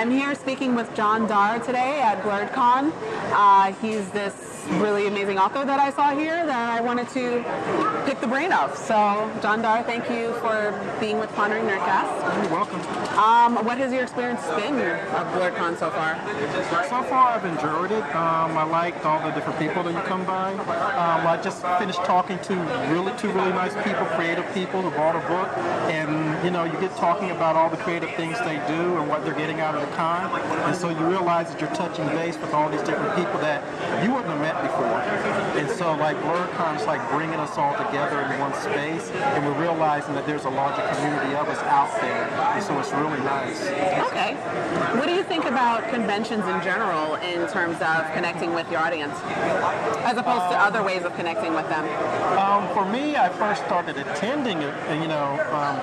I'm here speaking with John Darr today at blerDCon. He's this really amazing author that I saw here that I wanted to pick the brain of. So, John Darr, thank you for being with Pondering Nerdcast. You're welcome. What has your experience been of blerDCon so far? So far, I've enjoyed it. I liked all the different people that you come by. I just finished talking to two really nice people, creative people who bought a book, and you get talking about all the creative things they do and what they're getting out of the con, and so you realize that you're touching base with all these different people that you wouldn't have met before. And so, like, blerDCon is like bringing us all together in one space, and we're realizing that there's a larger community of us out there, and so it's really nice. Okay. What do you think about conventions in general in terms of connecting with your audience, as opposed to other ways of connecting with them? For me, I first started attending,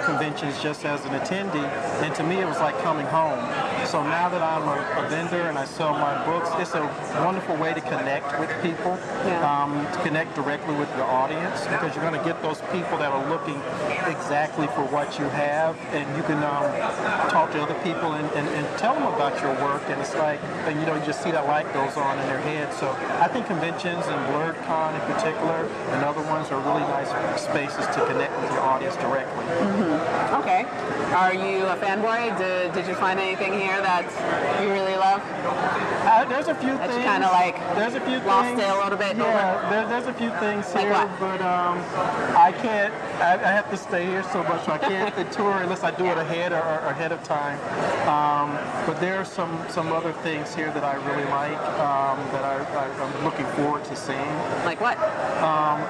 conventions just as an attendee, and to me it was like coming home. So now that I'm a vendor and I sell my books, it's a wonderful way to connect with people, to connect directly with your audience, because you're going to get those people that are looking exactly for what you have, and you can talk to other people and tell them about your work, and it's like, and you just see that light goes on in their head. So I think conventions and blerDCon in particular and other ones are really nice spaces to connect with your audience directly. Mm-hmm. Okay. Are you a fanboy? Did you find anything here that you really love? There's a few things. Kind of like there's a few lost things. it a little bit. Yeah, there's a few things here, but I can't. I have to stay here so much, so I can't tour unless I do it ahead or ahead of time. But there are some other things here that I really like that I'm looking forward to seeing. Like what?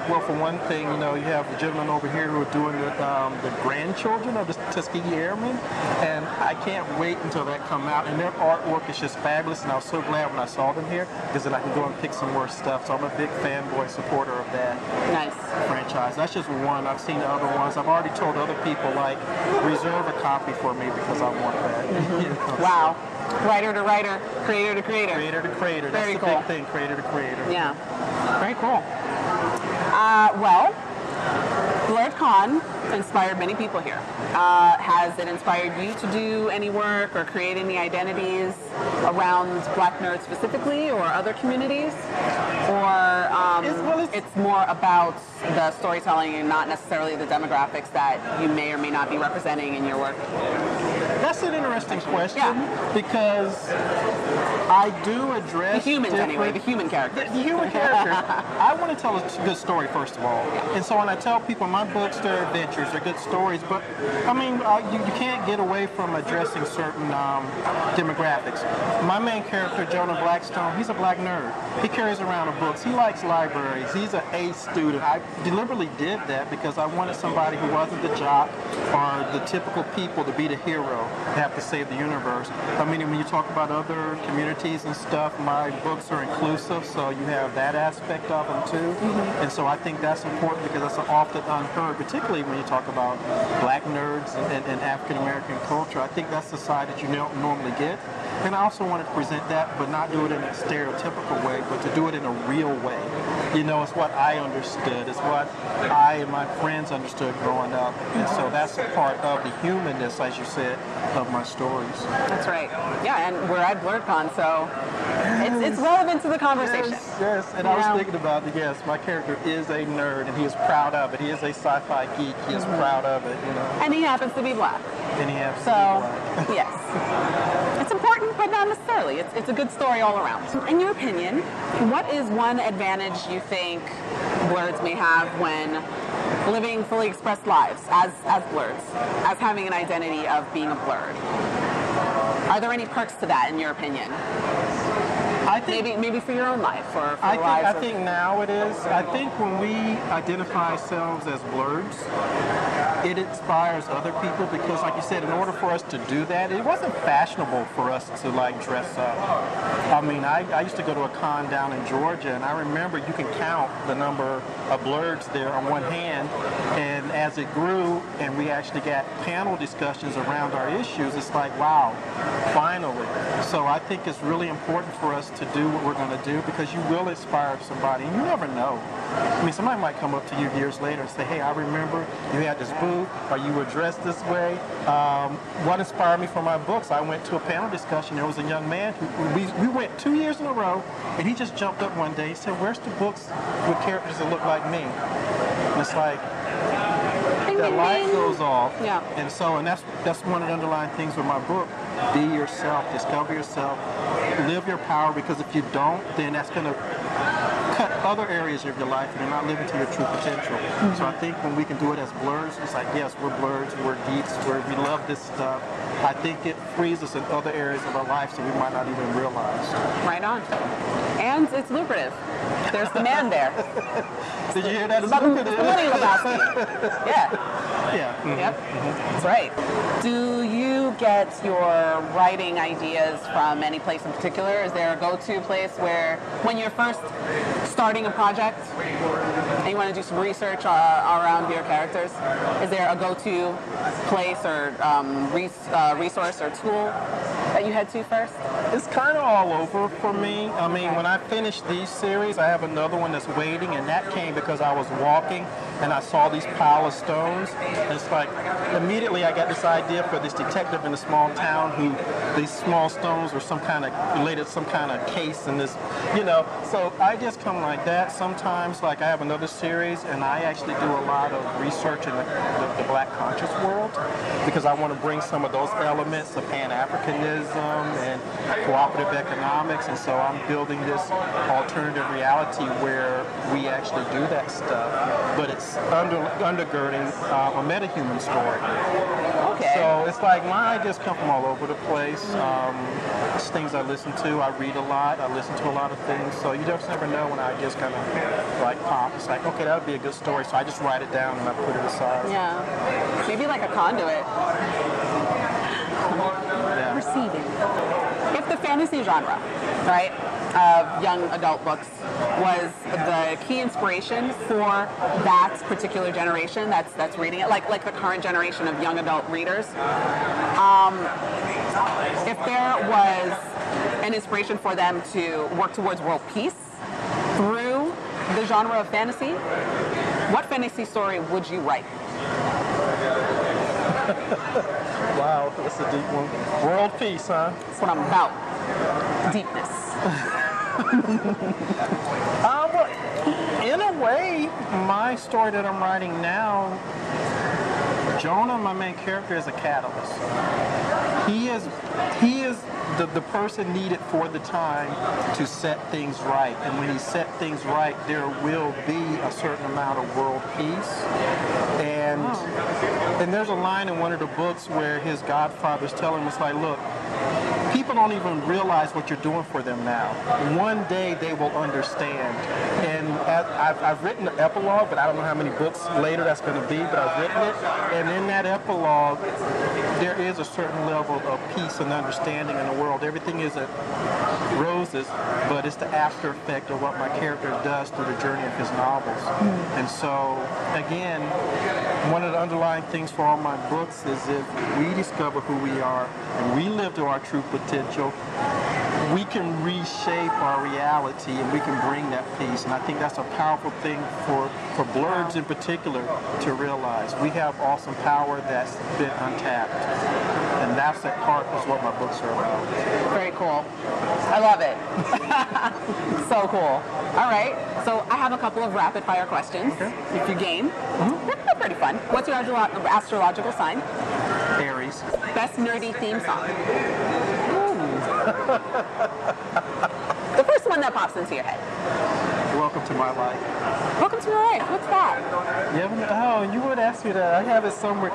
Well, for one thing, you have the gentleman over here who are doing the grandchildren of the Tuskegee Airmen, and I can't wait until that come out. And their artwork is just fabulous, and I was so glad when I saw them here, because then I can go and pick some more stuff. So I'm a big fanboy supporter of that franchise. That's just one. I've seen other ones. I've already told other people, like, reserve a copy for me because I want that. Mm-hmm. Wow. Writer to writer, creator to creator. Creator to creator. That's Very the cool. big thing, creator to creator. Yeah. Very cool. Well, blerDCon inspired many people here. Has it inspired you to do any work or create any identities around Black nerds specifically, or other communities? Or it's more about the storytelling and not necessarily the demographics that you may or may not be representing in your work? That's an interesting question, because I do address the humans anyway, the human characters. The human characters. I want to tell a good story, first of all. And so when I tell people my books, they're adventures, they're good stories, but I mean, you can't get away from addressing certain demographics. My main character, Jonah Blackstone, he's a Black nerd. He carries around books. He likes libraries. He's an A student. I deliberately did that because I wanted somebody who wasn't the jock or the typical people to be the hero, to have to save the universe. I mean, when you talk about other communities and stuff, my books are inclusive, so you have that aspect of them too. Mm-hmm. And so I think that's important, because that's often unheard, particularly when you talk about Black nerds and African American culture. I think that's the side that you don't normally get. And I also wanted to present that, but not do it in a stereotypical way, but to do it in a real way. It's what I understood. It's what I and my friends understood growing up. And so that's a part of the humanness, as you said, of my stories. That's right. Yeah, and we're at blerDCon, so it's relevant to the conversation. Yes. And I was thinking about it. Yes, my character is a nerd, and he is proud of it. He is a sci-fi geek. He is proud of it. And he happens to be Black. And he happens to be Black. Yes. It's important, but not necessarily. It's a good story all around. In your opinion, what is one advantage you think blerds may have when living fully expressed lives as blerds, as having an identity of being a blerd? Are there any perks to that, in your opinion? I think maybe for your own life, or for lives. I think now it is. I think when we identify ourselves as blerds, it inspires other people, because, like you said, in order for us to do that, it wasn't fashionable for us to dress up. I mean, I used to go to a con down in Georgia, and I remember you can count the number of blerds there on one hand, and as it grew and we actually got panel discussions around our issues, it's like, wow, finally. So I think it's really important for us to do what we're going to do, because you will inspire somebody, and you never know. I mean, somebody might come up to you years later and say, hey, I remember you had this booth, or you were dressed this way. What inspired me for my books, I went to a panel discussion. There was a young man who, we went 2 years in a row, and he just jumped up one day. He said, where's the books with characters that look like me? And it's like, that light goes off. Yeah. And that's one of the underlying things with my book. Be yourself, discover yourself, live your power, because if you don't, then that's going to cut other areas of your life and you're not living to your true potential. So I think when we can do it as blerds, it's like, yes, we're blerds, we're geeks, we love this stuff. I think it frees us in other areas of our life that we might not even realize. Right on. And it's lucrative. There's demand there. Did you hear that? It's lucrative. The money Yeah. Yeah. Mm-hmm. Yep. Mm-hmm. That's right. Do you get your writing ideas from any place in particular? Is there a go-to place where, when you're first starting a project and you want to do some research around your characters, is there a go-to place or resource or tool that you head to first? It's kind of all over for me. I mean, when I finish these series, I have another one that's waiting, and that came because I was walking and I saw these pile of stones. And it's like, immediately I got this idea for this detective in a small town who these small stones were some kind of related to some kind of case in this, you know. So I just come like that. Sometimes, like, I have another series, and I actually do a lot of research in the Black conscious world, because I want to bring some of those elements of Pan-Africanism and cooperative economics, and so I'm building this alternative reality where we actually do that stuff, but it's undergirding a metahuman story. Okay. So it's like my ideas come from all over the place. It's things I listen to. I read a lot. I listen to a lot of things. So you just never know when ideas kind of like pop. It's like, okay, that would be a good story. So I just write it down and I put it aside. Yeah. Maybe like a conduit. Yeah. Receiving. If the fantasy genre, right, of young adult books was the key inspiration for that particular generation that's reading it, like the current generation of young adult readers, if there was an inspiration for them to work towards world peace through the genre of fantasy, what fantasy story would you write? Wow, that's a deep one. World peace, huh? That's what I'm about. Deepness. Well, in a way, my story that I'm writing now, Jonah, my main character, is a catalyst. He is the person needed for the time to set things right. And when he set things right, there will be a certain amount of world peace. And there's a line in one of the books where his godfather's telling him, it's like, look, people don't even realize what you're doing for them now. One day they will understand. And I've written an epilogue, but I don't know how many books later that's going to be, but I've written it. And in that epilogue, there is a certain level of peace and understanding in the world. Everything isn't roses, but it's the after effect of what my character does through the journey of his novels. And so, again, one of the underlying things for all my books is if we discover who we are and we live to our true potential, we can reshape our reality and we can bring that peace. And I think that's a powerful thing for blerds in particular to realize. We have awesome power that's been untapped. And that's at heart is what my books are about. Very cool. I love it. So cool. All right. So I have a couple of rapid fire questions. Okay. If you game. They're pretty fun. What's your astrological sign? Aries. Best nerdy theme song? The first one that pops into your head. Welcome to my life. Welcome to my life. What's that? You would ask me that. I have it somewhere.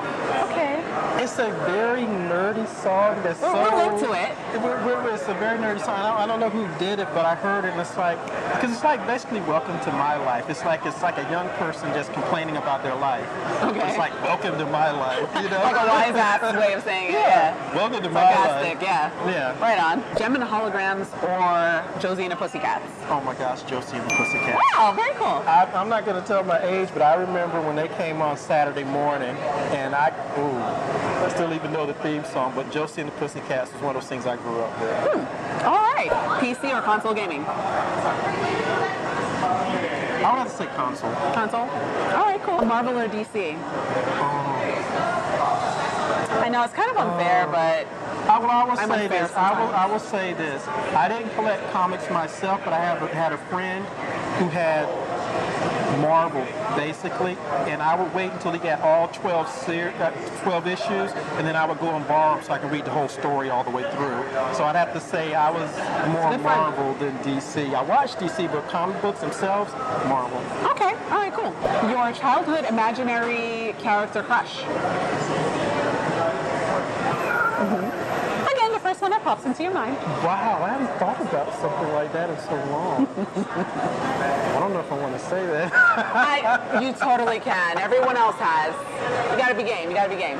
Okay. It's a very nerdy song that's We'll link to it. It's a very nerdy song. I don't know who did it, but I heard it, and it's like, because it's like basically welcome to my life. It's like a young person just complaining about their life. Okay. It's like welcome to my life, you know? Like a wise ass way of saying it. Yeah. Welcome to my Sarcastic, life. Yeah. Yeah. Right on. Gem and the Holograms or Josie and the Pussycats? Oh my gosh, Josie and the Pussycats. Pussycats. Wow, very cool. I'm not going to tell my age, but I remember when they came on Saturday morning, and I still even know the theme song, but Josie and the Pussycats was one of those things I grew up with. All right. PC or console gaming? I would have to say console. Console? All right, cool. Marvel or DC? I know it's kind of unfair, but I will say this. I will say this. I didn't collect comics myself, but I had a friend who had Marvel, basically, and I would wait until he got all 12 issues, and then I would go and borrow them so I could read the whole story all the way through. So I'd have to say I was more Marvel than DC. I watched DC, but comic books themselves, Marvel. Okay, all right, cool. Your childhood imaginary character crush? Again, the first one that pops into your mind. Wow, I haven't thought about something like that in so long. I don't know if I want to say that. You totally can. Everyone else has. You gotta be game. You gotta be game.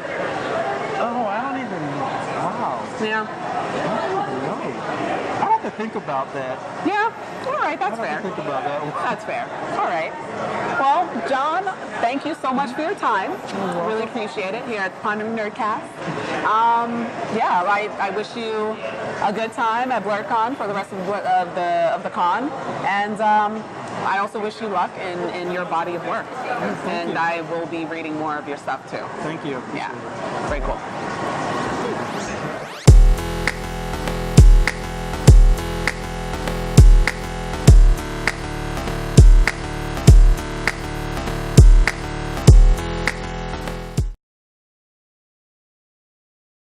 Oh, I don't even know. Wow. Yeah. I don't even know. I have to think about that. Yeah. All right, that's fair. I have to think about that one. That's fair. All right. Well, John, thank you so much for your time. Really appreciate it here at the Pondering Nerdcast. Yeah, I wish you a good time at blerDCon for the rest of the con, and I also wish you luck in your body of work. Thank you. I will be reading more of your stuff too. Thank you. Yeah, very cool.